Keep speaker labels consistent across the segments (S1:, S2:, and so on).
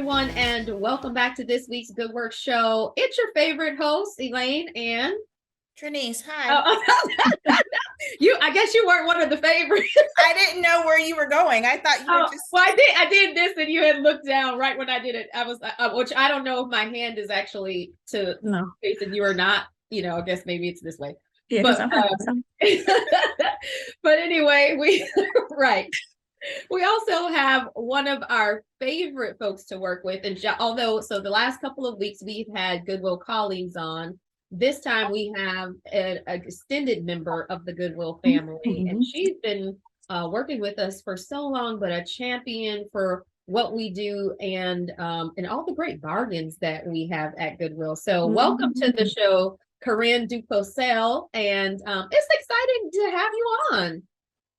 S1: everyone, and welcome back to this week's Good Work Show. It's your favorite host, Elaine and
S2: Trenise. Hi.
S1: I guess you weren't one of the favorites.
S2: I didn't know where you were going. I thought you were just.
S1: Well, I did this, and you had looked down right when I did it. I was, which I don't know if my hand is actually to facing you or not. I guess maybe it's this way.
S3: Yeah,
S1: but but anyway, right. We also have one of our favorite folks to work with. And the last couple of weeks we've had Goodwill colleagues on. This time we have an extended member of the Goodwill family. Mm-hmm. And she's been working with us for so long, but a champion for what we do and all the great bargains that we have at Goodwill. So welcome to the show, Keren Duclosel. And it's exciting to have you on.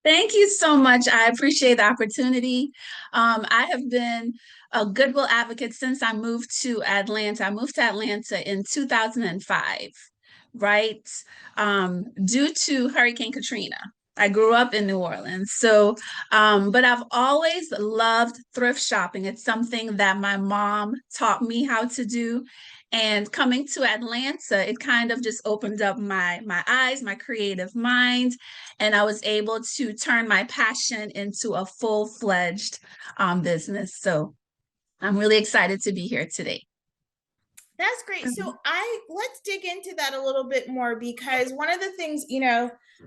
S3: Thank you so much. I appreciate the opportunity. I have been a Goodwill advocate since I moved to Atlanta. I moved to Atlanta in 2005, right? Due to Hurricane Katrina. I grew up in New Orleans. So, but I've always loved thrift shopping. It's something that my mom taught me how to do. And coming to Atlanta, it kind of just opened up my eyes, my creative mind, and I was able to turn my passion into a full-fledged business. So I'm really excited to be here today.
S2: That's great. So let's dig into that a little bit more, because one of the things,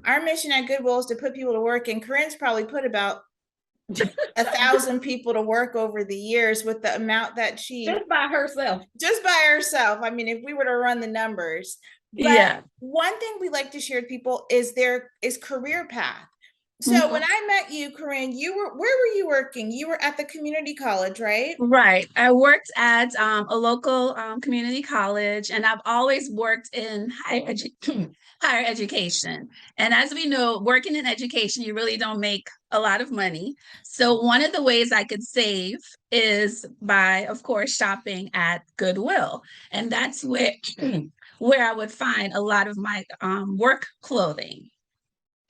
S2: our mission at Goodwill is to put people to work, and Keren's probably put about 1,000 people to work over the years with the amount that she
S1: just by herself.
S2: I mean, if we were to run the numbers. But one thing we like to share with people is there is career path. So when I met you, Keren, where were you working? You were at the community college, right?
S3: Right. I worked at a local community college, and I've always worked in higher education. And as we know, working in education, you really don't make a lot of money. So one of the ways I could save is by, of course, shopping at Goodwill. And that's where I would find a lot of my work clothing.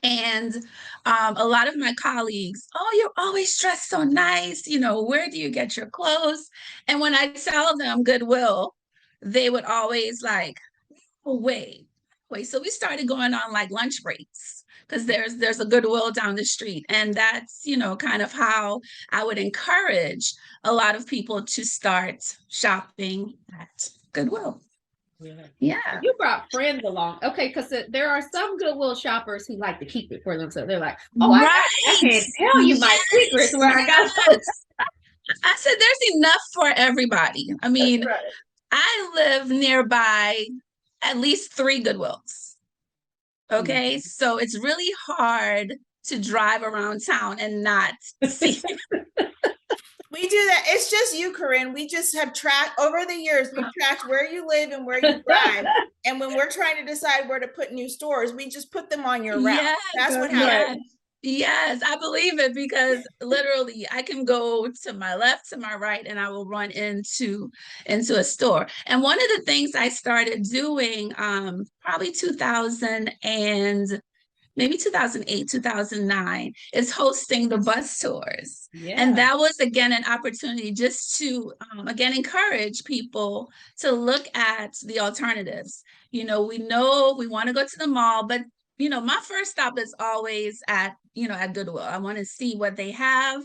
S3: And a lot of my colleagues, you're always dressed so nice. Where do you get your clothes? And when I tell them Goodwill, they would always like, wait. So we started going on like lunch breaks, because there's a Goodwill down the street. And that's, kind of how I would encourage a lot of people to start shopping at Goodwill. Yeah.
S1: You brought friends along. Okay, because there are some Goodwill shoppers who like to keep it for themselves. They're like, I can't tell you my secrets where I got those.
S3: I said there's enough for everybody. I mean, I live nearby at least 3 Goodwills. Okay, so it's really hard to drive around town and not see.
S2: We do that. It's just you, Keren. We just have tracked over the years. We've tracked where you live and where you drive. And when we're trying to decide where to put new stores, we just put them on your route. That's what happens.
S3: Yes, I believe it, because literally I can go to my left, to my right, and I will run into a store. And one of the things I started doing probably 2008, 2009, is hosting the bus tours. Yeah. And that was, again, an opportunity just to, again, encourage people to look at the alternatives. We know we want to go to the mall, but, my first stop is always at Goodwill. I want to see what they have.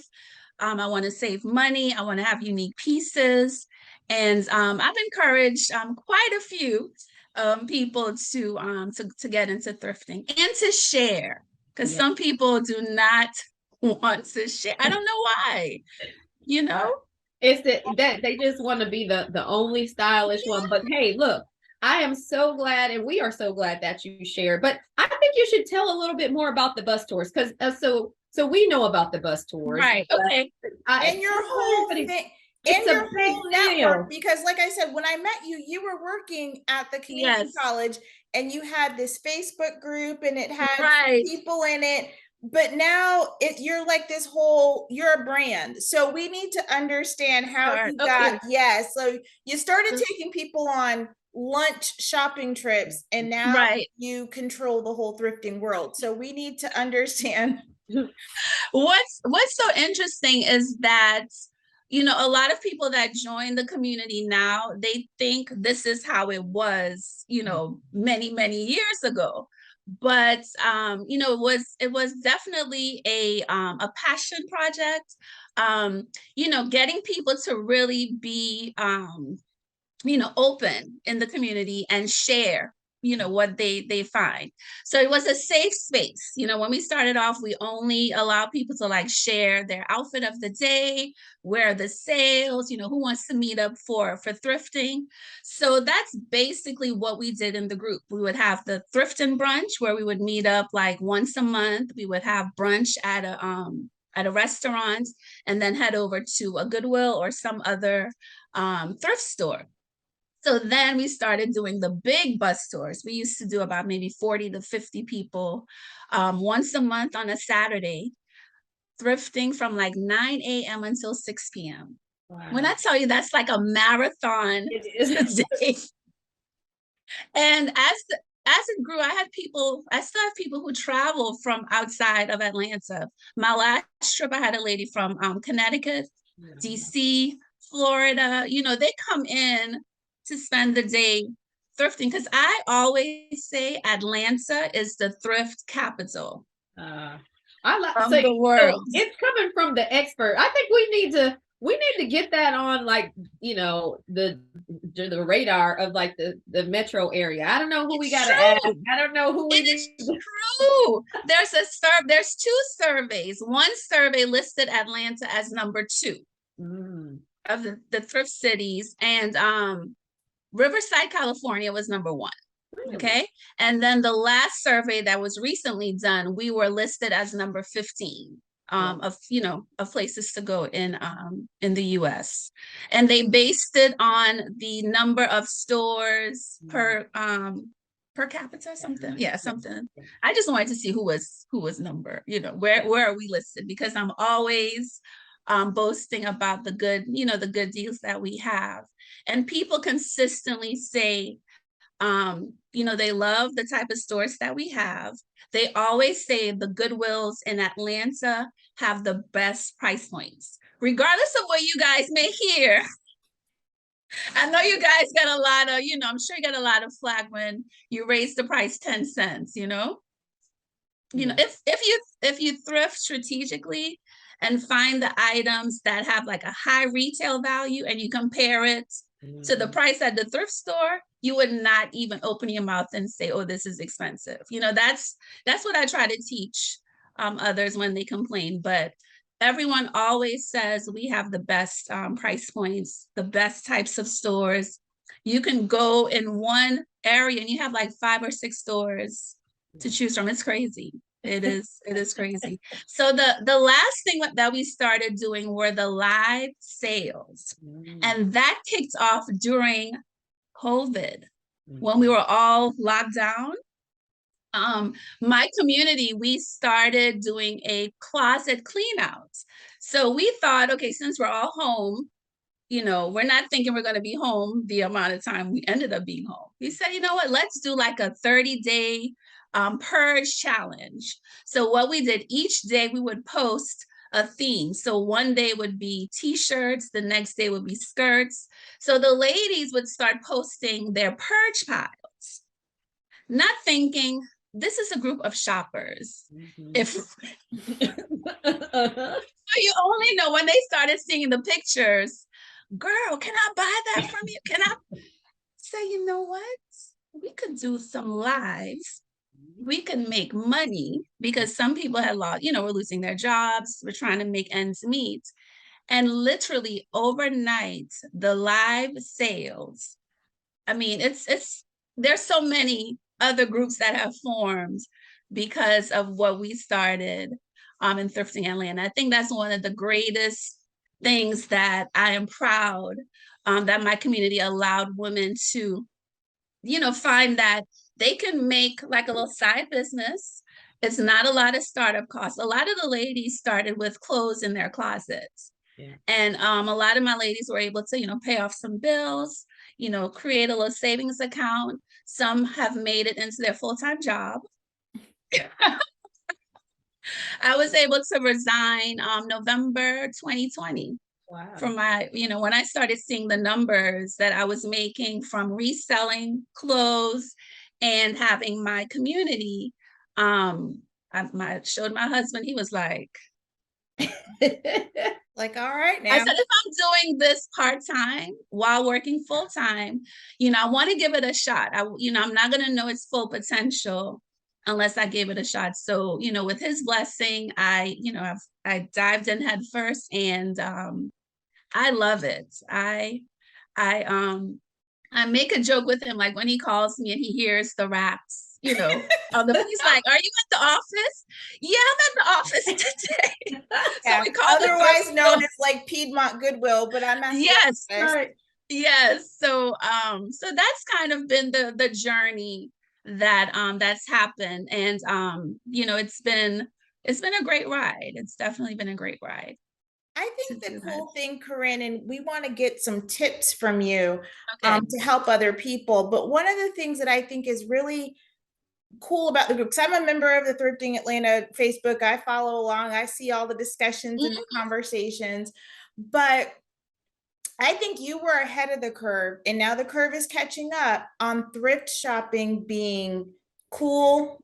S3: I want to save money. I want to have unique pieces. And I've encouraged quite a few people to get into thrifting and to share, because some people do not want to share. I don't know why.
S1: It's that they just want to be the only stylish one. But hey, look, I am so glad, and we are so glad that you share. But I think you should tell a little bit more about the bus tours, because so we know about the bus tours,
S3: right? Okay,
S2: and your whole thing. And your whole network, because like I said, when I met you, you were working at the community college, and you had this Facebook group, and it had people in it. But now you're like you're a brand. So we need to understand how you got, so you started taking people on lunch shopping trips, and now you control the whole thrifting world. So we need to understand.
S3: What's so interesting is that you know, a lot of people that join the community now, they think this is how it was, you know, many, many years ago. But you know, it was definitely a passion project. You know, getting people to really be you know, open in the community and share, you know, what they find. So it was a safe space. You know, when we started off, we only allow people to like share their outfit of the day, where the sales, you know, who wants to meet up for thrifting. So that's basically what we did in the group. We would have the thrift and brunch where we would meet up like once a month. We would have brunch at a restaurant, and then head over to a Goodwill or some other thrift store. So then we started doing the big bus tours. We used to do about maybe 40 to 50 people once a month on a Saturday, thrifting from like 9 a.m. until 6 p.m. Wow. When I tell you that's like a marathon day. And as it grew, I still have people who travel from outside of Atlanta. My last trip, I had a lady from Connecticut, DC, Florida. You know, they come in to spend the day thrifting, because I always say Atlanta is the thrift capital
S1: I like the world. So it's coming from the expert. I think we need to get that on, like, you know, the radar of like the metro area. I don't know who we got to add. I don't know who we need.
S3: True. There's two surveys. One survey listed Atlanta as number 2 of the thrift cities, and Riverside, California was number 1. Okay. And then the last survey that was recently done, we were listed as number 15 of, you know, of places to go in the US. And they based it on the number of stores per capita, something. Yeah, something. I just wanted to see who was number, you know, where are we listed? Because I'm always boasting about the good, you know, the good deals that we have. And people consistently say, you know, they love the type of stores that we have. They always say the Goodwills in Atlanta have the best price points, regardless of what you guys may hear. I know you guys got a lot of, you know, I'm sure you got a lot of flack when you raise the price 10 cents, you know? You know, if you thrift strategically and find the items that have like a high retail value and you compare it to the price at the thrift store, you would not even open your mouth and say, oh, this is expensive. You know, that's what I try to teach others when they complain. But everyone always says we have the best price points, the best types of stores. You can go in one area and you have like 5 or 6 stores to choose from. It's crazy. It is crazy. So the last thing that we started doing were the live sales. And that kicked off during COVID, when we were all locked down. My community, we started doing a closet clean out. So we thought, okay, since we're all home, you know, we're not thinking we're going to be home the amount of time we ended up being home. We said, you know what, let's do like a 30-day purge challenge. So what we did, each day we would post a theme. So one day would be t-shirts, the next day would be skirts. So the ladies would start posting their purge piles, not thinking this is a group of shoppers. If you only know when they started seeing the pictures, girl, can I buy that from you? Can I say, you know what? We could do some lives. We can make money, because some people had lost, you know, were losing their jobs. We're trying to make ends meet. And literally overnight, the live sales, I mean, there's so many other groups that have formed because of what we started in Thrifting Atlanta. I think that's one of the greatest things that I am proud that my community allowed women to, you know, find that they can make like a little side business. It's not a lot of startup costs. A lot of the ladies started with clothes in their closets. Yeah. And a lot of my ladies were able to, you know, pay off some bills, you know, create a little savings account. Some have made it into their full-time job. I was able to resign November 2020. from my, when I started seeing the numbers that I was making from reselling clothes and having my community, I showed my husband, he was like,
S2: like, all right now.
S3: I said, if I'm doing this part-time while working full-time, I want to give it a shot. I'm not going to know its full potential unless I gave it a shot. So, with his blessing, I dived in head first, and I love it. I make a joke with him, like when he calls me and he hears the raps, he's like, "Are you at the office?" "Yeah, I'm at the office today."
S2: Yeah.
S3: So we call
S2: otherwise known as like Piedmont Goodwill, but I'm at
S3: yes,
S2: the office.
S3: right. Yes. So that's kind of been the journey that's happened, and it's been a great ride. It's definitely been a great ride.
S2: I think the cool thing, Keren, and we want to get some tips from you
S3: Okay.
S2: to help other people. But one of the things that I think is really cool about the group, because I'm a member of the Thrifting Atlanta Facebook, I follow along, I see all the discussions and the conversations, but I think you were ahead of the curve, and now the curve is catching up on thrift shopping being cool,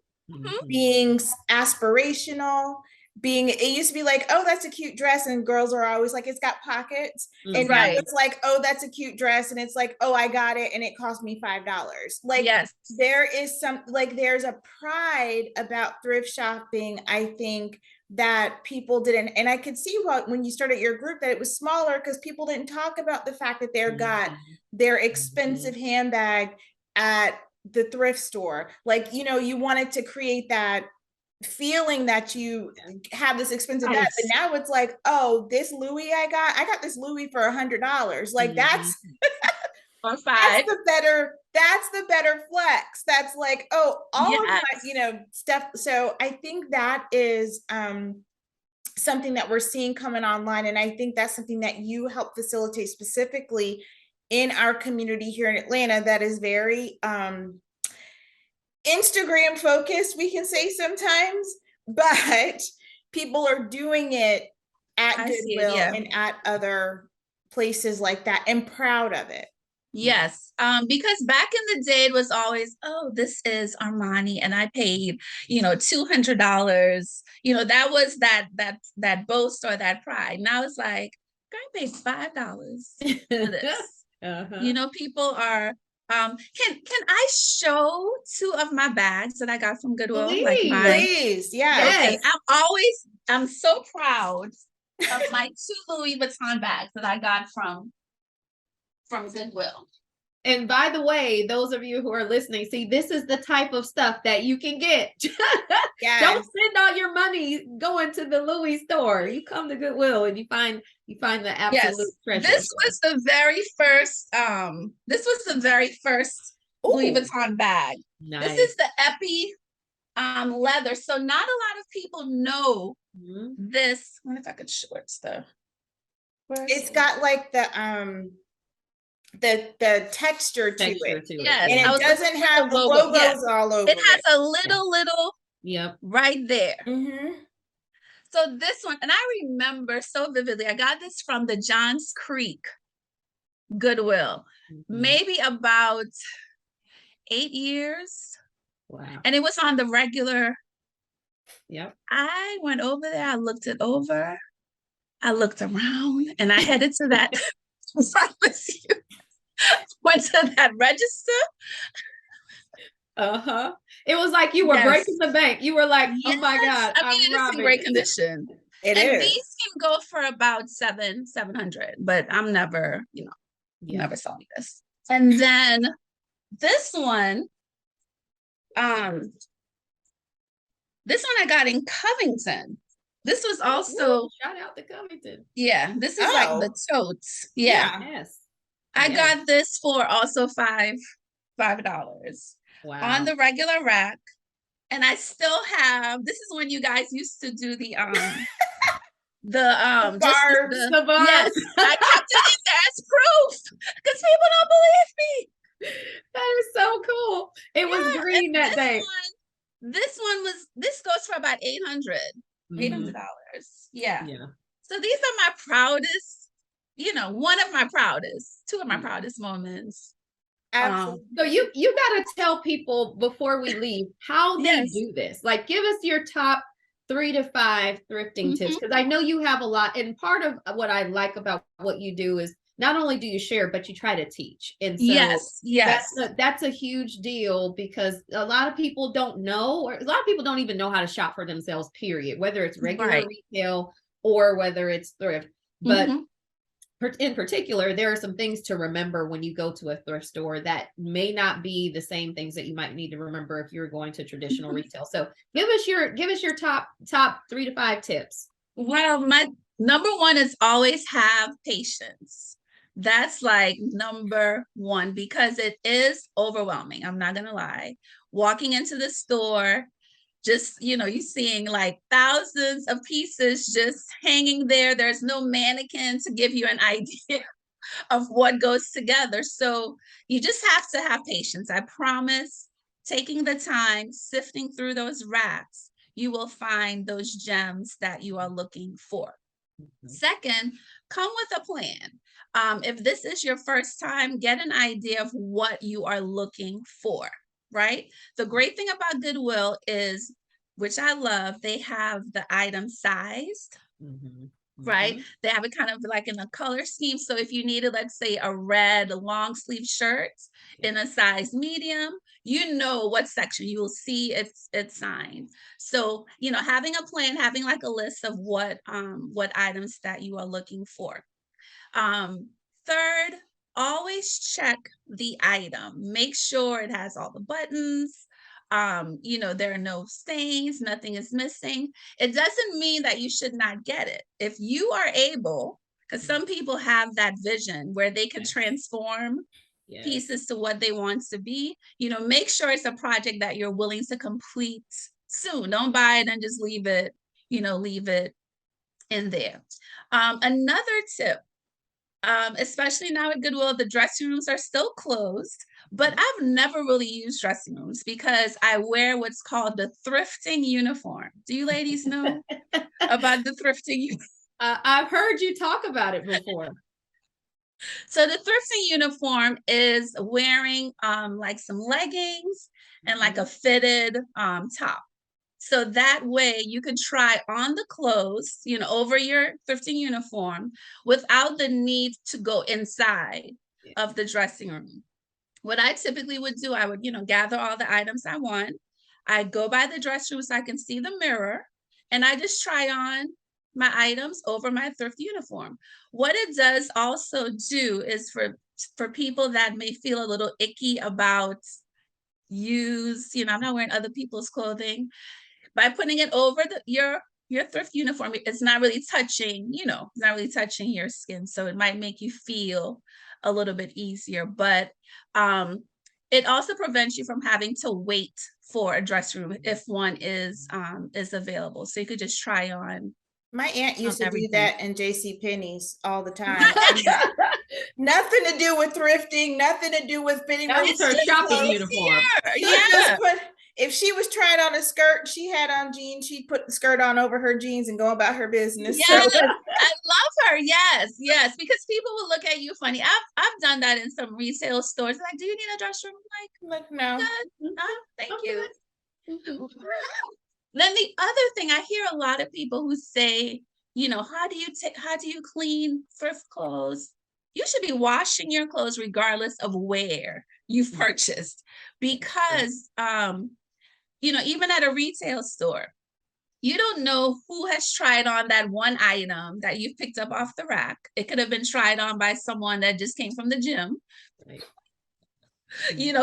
S2: being aspirational, it used to be like, oh, that's a cute dress, and girls are always like, it's got pockets, and now it's like, oh, that's a cute dress, and it's like, oh, I got it, and it cost me $5. Like, yes, there is there's a pride about thrift shopping, I think, that people didn't, and I could see when you started your group that it was smaller because people didn't talk about the fact that they got their expensive handbag at the thrift store. Like, you wanted to create that feeling that you have this expensive bag, but now it's like, oh, this Louis I got this Louis for $100. Like that's
S3: or $5.
S2: That's the better flex. That's like, oh, all of my, stuff. So I think that is something that we're seeing coming online. And I think that's something that you help facilitate specifically in our community here in Atlanta that is very Instagram focused, we can say sometimes, but people are doing it at Goodwill and at other places like that, and proud of it.
S3: Yes, because back in the day it was always, oh, this is Armani and I paid, $200. That was that boast or that pride. Now it's like, I paid $5 for this. People are can I show 2 of my bags that I got from Goodwill?
S2: Please, yeah.
S3: Okay. I'm so proud of my 2 Louis Vuitton bags that I got from Goodwill.
S1: And by the way, those of you who are listening, see, this is the type of stuff that you can get. Yes. Don't spend all your money going to the Louis store. You come to Goodwill and you find the absolute treasure.
S3: This was the very first Louis Vuitton bag. Nice. This is the Epi leather. So not a lot of people know this. I wonder if I could show it stuff.
S2: It's got like the texture to it.
S3: Yes.
S2: And it doesn't have the logos all over
S3: it. It has a little right there. So this one, and I remember so vividly, I got this from the Johns Creek Goodwill, maybe about 8 years.
S1: Wow.
S3: And it was on the regular.
S1: Yep.
S3: I went over there, I looked it over, I looked around, and I headed to that pharmacy. Went to that register.
S1: It was like you were breaking the bank. You were like, oh my God.
S3: I mean, it's in great condition.
S2: It is.
S3: These can go for about $700, but I'm never, never selling this. And then this one I got in Covington. This was also
S1: shout out to Covington.
S3: Yeah, this is like the totes. Yeah.
S1: Yes.
S3: I got this for also $5.
S1: Wow.
S3: On the regular rack. And I still have, this is when you guys used to do the bars. Yes, I kept it in there as proof because people don't believe me.
S1: That is so cool. It was green that day.
S3: This goes for about $800. $800. Yeah. So these are my proudest one of my proudest, two of my proudest moments.
S2: Absolutely.
S1: So you got to tell people before we leave how they do this. Like, give us your top 3 to 5 thrifting tips, because I know you have a lot. And part of what I like about what you do is not only do you share, but you try to teach. And so that's a huge deal, because a lot of people don't know, or a lot of people don't even know how to shop for themselves, period, whether it's regular retail or whether it's thrift. But in particular, there are some things to remember when you go to a thrift store that may not be the same things that you might need to remember if you're going to traditional retail. So give us your top 3 to 5 tips.
S3: Well, my number one is always have patience. That's like number one, because it is overwhelming. I'm not gonna lie. Walking into the store, just, you seeing like thousands of pieces just hanging there. There's no mannequin to give you an idea of what goes together. So you just have to have patience. I promise, taking the time, sifting through those racks, you will find those gems that you are looking for. Second, come with a plan. If this is your first time, get an idea of what you are looking for, right? The great thing about Goodwill is, which I love, they have the item sized, right? They have it kind of like in a color scheme. So if you needed, let's say, a red long sleeve shirt in a size medium, you know what section you will see it's signed. So, having a plan, having like a list of what items that you are looking for. Third, always check the item. Make sure it has all the buttons. There are no stains, nothing is missing. It doesn't mean that you should not get it. If you are able, because some people have that vision where they can transform pieces to what they want to be, make sure it's a project that you're willing to complete soon. Don't buy it and just leave it in there. Another tip, especially now at Goodwill, the dressing rooms are still closed, but I've never really used dressing rooms because I wear what's called the thrifting uniform. Do you ladies know about the thrifting uniform?
S1: I've heard you talk about it before.
S3: So the thrifting uniform is wearing like some leggings and like a fitted top. So that way you can try on the clothes, over your thrifting uniform without the need to go inside of the dressing room. What I typically would do, I would, gather all the items I want. I'd go by the dressing room so I can see the mirror, and I just try on my items over my thrift uniform. What it does also do is for people that may feel a little icky about used, I'm not wearing other people's clothing. By putting it over your thrift uniform, it's not really touching, it's not really touching your skin. So it might make you feel a little bit easier, but it also prevents you from having to wait for a dressing room if one is available. So you could just try on.
S2: My aunt used to do that in J.C. Penney's all the time. Nothing to do with thrifting, nothing to do with fitting.
S1: That was her shopping uniform.
S2: If she was trying on a skirt, she had on jeans, she'd put the skirt on over her jeans and go about her business.
S3: Yes, so. I love her. Yes, because people will look at you funny. I've done that in some resale stores. Like, do you need a dress room?
S2: Like no.
S3: Thank you. Then the other thing, I hear a lot of people who say, how do you clean thrift clothes? You should be washing your clothes regardless of where you've purchased, because even at a retail store, you don't know who has tried on that one item that you've picked up off the rack. It could have been tried on by someone that just came from the gym, right?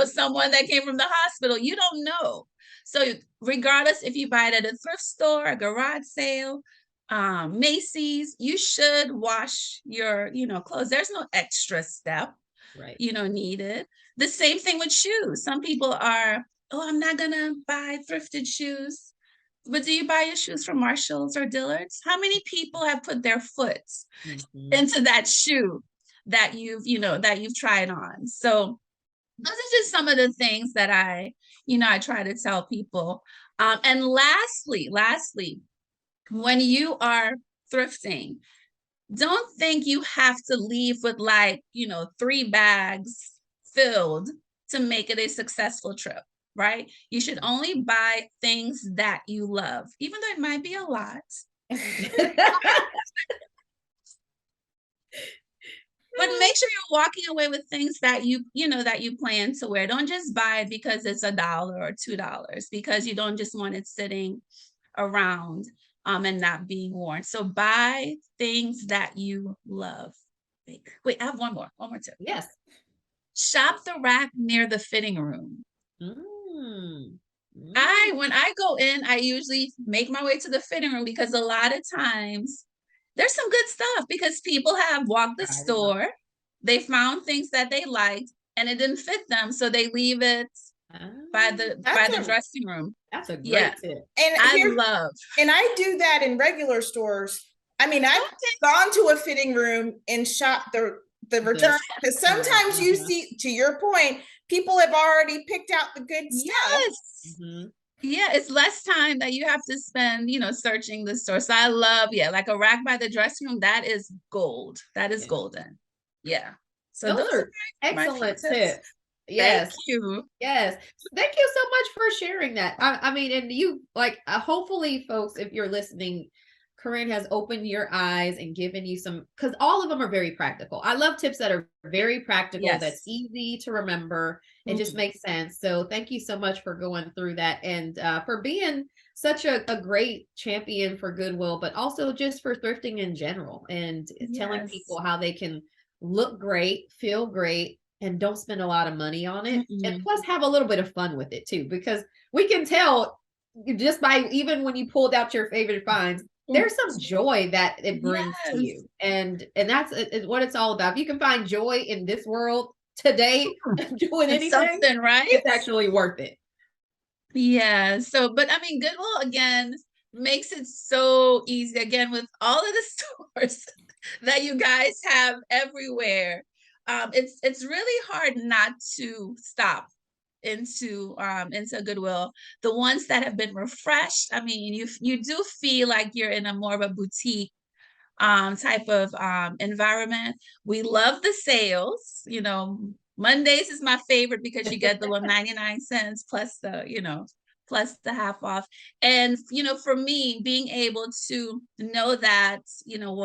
S3: Someone that came from the hospital. You don't know. So regardless if you buy it at a thrift store, a garage sale, Macy's, you should wash your, clothes. There's no extra step,
S1: right,
S3: needed. The same thing with shoes. Some people are, I'm not gonna buy thrifted shoes. But do you buy your shoes from Marshalls or Dillard's? How many people have put their foot into that shoe that you've tried on? So those are just some of the things that I try to tell people. And lastly, when you are thrifting, don't think you have to leave with like, 3 bags filled to make it a successful trip, right? You should only buy things that you love, even though it might be a lot. But make sure you're walking away with things that that you plan to wear. Don't just buy it because it's $1 or $2, because you don't just want it sitting around and not being worn. So buy things that you love. Wait, I have one more tip.
S1: Yes.
S3: Shop the rack near the fitting room. When I go in, I usually make my way to the fitting room, because a lot of times there's some good stuff, because people have walked the store, they found things that they liked and it didn't fit them, so they leave it by the dressing room.
S1: That's a great tip.
S2: And I do that in regular stores. I mean, I've gone to a fitting room and shopped the return, because sometimes you see, to your point, people have already picked out the good stuff.
S3: Yes. Yeah, it's less time that you have to spend, searching the store. So I love, like a rack by the dressing room. That is gold. That is golden. Yeah. So
S1: those are excellent tips. Yes.
S3: Thank you.
S1: Yes. Thank you so much for sharing that. I mean, and you hopefully, folks, if you're listening, Keren has opened your eyes and given you some, because all of them are very practical. I love tips that are very practical, that's easy to remember. It just makes sense. So thank you so much for going through that, and for being such a great champion for Goodwill, but also just for thrifting in general, and telling people how they can look great, feel great, and don't spend a lot of money on it. And plus have a little bit of fun with it too, because we can tell just by, even when you pulled out your favorite finds, there's some joy that it brings to you. And that's what it's all about. If you can find joy in this world today, doing anything,
S3: something, right?
S1: It's actually worth it.
S3: Yeah. So, but I mean, Goodwill again makes it so easy, again, with all of the stores that you guys have everywhere. It's really hard not to stop into Goodwill. The ones that have been refreshed, I mean, you do feel like you're in a more of a boutique type of environment. We love the sales. Mondays is my favorite, because you get the 99 cents plus plus the half off. And for me, being able to know that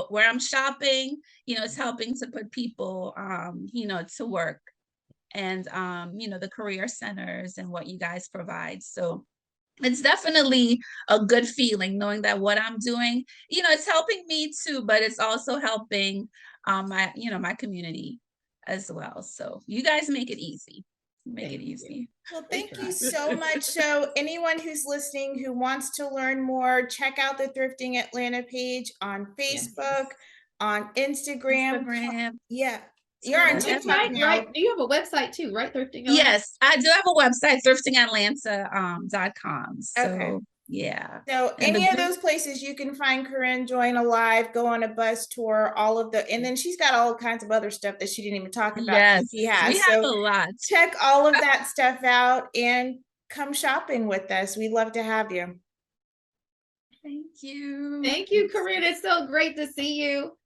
S3: where I'm shopping, it's helping to put people to work, and the career centers and what you guys provide. So it's definitely a good feeling knowing that what I'm doing, it's helping me too, but it's also helping my community as well. So you guys make it easy. Make it easy.
S2: Well, thank you so much. So anyone who's listening who wants to learn more, check out the Thrifting Atlanta page on Facebook, on Instagram. Yeah. You're on TikTok now.
S1: Right? Do you have a website too, right? Thrifting Atlanta?
S3: Yes, I do have a website, thriftingatlanta.com. So
S2: okay.
S3: Yeah.
S2: So any of those places you can find Keren, join a live, go on a bus tour, and then she's got all kinds of other stuff that she didn't even talk about.
S3: Yes, we have a lot.
S2: Check all of that stuff out and come shopping with us. We'd love to have you.
S3: Thank you.
S1: Thank you, Keren. It's so great to see you.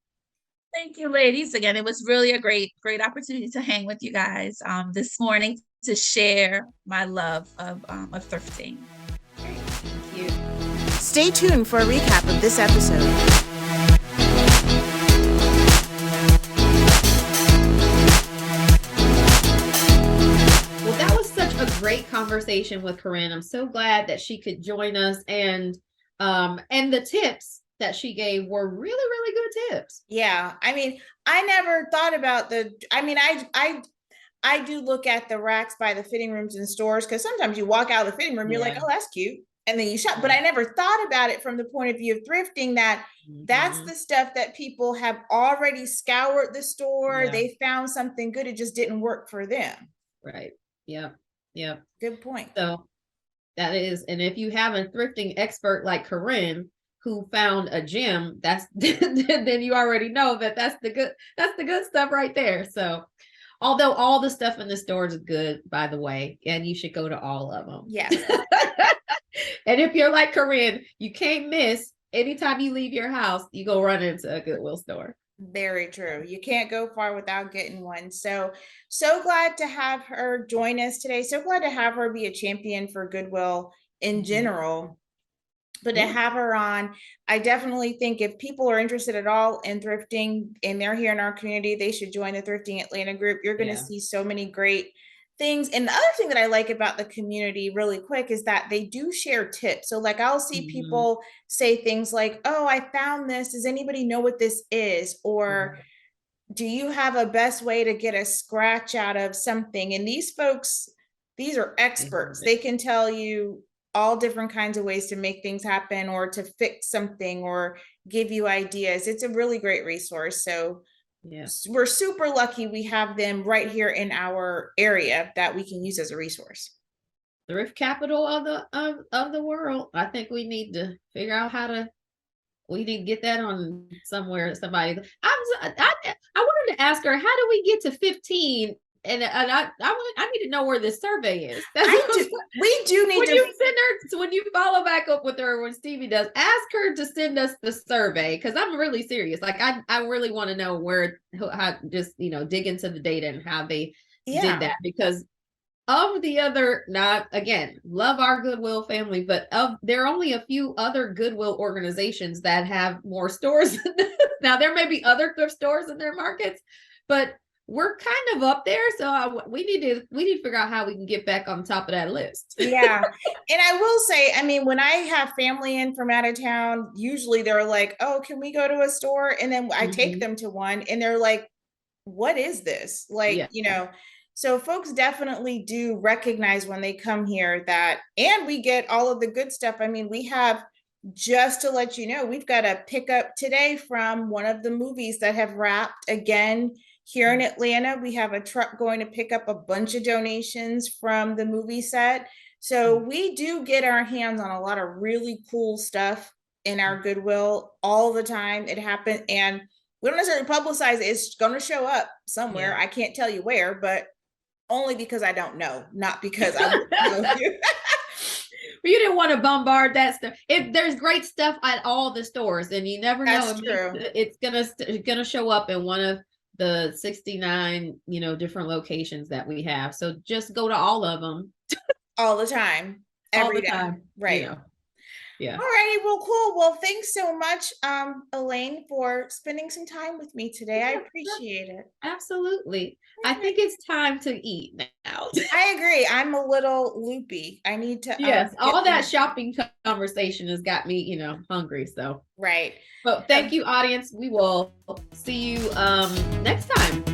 S3: Thank you, ladies. Again, it was really a great opportunity to hang with you guys this morning, to share my love of thrifting.
S1: Great. Thank you.
S2: Stay tuned for a recap of this episode.
S1: Well, that was such a great conversation with Keren. I'm so glad that she could join us, and the tips that she gave were really, really good tips.
S2: Yeah. I mean, I never thought about I do look at the racks by the fitting rooms in stores, because sometimes you walk out of the fitting room, you're like, oh, that's cute. And then you shop. But I never thought about it from the point of view of thrifting, that that's the stuff that people have already scoured the store. They found something good. It just didn't work for them.
S1: Right. Yeah. Yeah.
S2: Good point.
S1: So that is, and if you have a thrifting expert like Keren who found a gem, then you already know that that's the good stuff right there. So, although all the stuff in the stores is good, by the way, and you should go to all of them.
S2: Yeah.
S1: And if you're like Keren, you can't miss, anytime you leave your house, you go run into a Goodwill store.
S2: Very true. You can't go far without getting one. So glad to have her join us today. So glad to have her be a champion for Goodwill in general. But to have her on, I definitely think if people are interested at all in thrifting and they're here in our community, they should join the Thrifting Atlanta group. You're going to see so many great things. And the other thing that I like about the community really quick is that they do share tips. So like I'll see people say things like, oh, I found this. Does anybody know what this is? Or do you have a best way to get a scratch out of something? And these folks, these are experts. They can tell you all different kinds of ways to make things happen or to fix something or give you ideas. It's a really great resource. So we're super lucky we have them right here in our area that we can use as a resource.
S1: Thrift capital of the world. I think we need to figure out how to, we need to get that on somewhere. Somebody, I wanted to ask her, how do we get to 15? And I need to know where this survey is.
S2: We do need
S1: when
S2: to
S1: you send her, when you follow back up with her, when Stevie does, ask her to send us the survey, because I'm really serious. Like I really want to know how just dig into the data and how they did that, because of the other, not again, love our Goodwill family, but there are only a few other Goodwill organizations that have more stores. Now there may be other thrift stores in their markets, but we're kind of up there. So we need to figure out how we can get back on top of that list.
S2: Yeah. And I will say, I mean, when I have family in from out of town, usually they're like, oh, can we go to a store? And then I take them to one and they're like, what is this? Like, so folks definitely do recognize when they come here that, and we get all of the good stuff. I mean, we have, just to let you know, we've got a pickup today from one of the movies that have wrapped again here in Atlanta. We have a truck going to pick up a bunch of donations from the movie set. So we do get our hands on a lot of really cool stuff in our Goodwill all the time. It happens, and we don't necessarily publicize it. It's going to show up somewhere. I can't tell you where, but only because I don't know, not because I would tell you.
S1: You didn't want to bombard that stuff. If there's great stuff at all the stores, and you never know, it's gonna show up in one of the 69 different locations that we have. So just go to all of them
S2: all the time, every day. Right.
S1: Yeah.
S2: All righty. Well, cool. Well, thanks so much, Elaine, for spending some time with me today. I appreciate it.
S1: Absolutely. I think it's time to eat now.
S2: I agree. I'm a little loopy. I need to.
S1: Yes. All that shopping conversation has got me, hungry. So.
S2: Right.
S1: But thank you, audience. We will see you next time.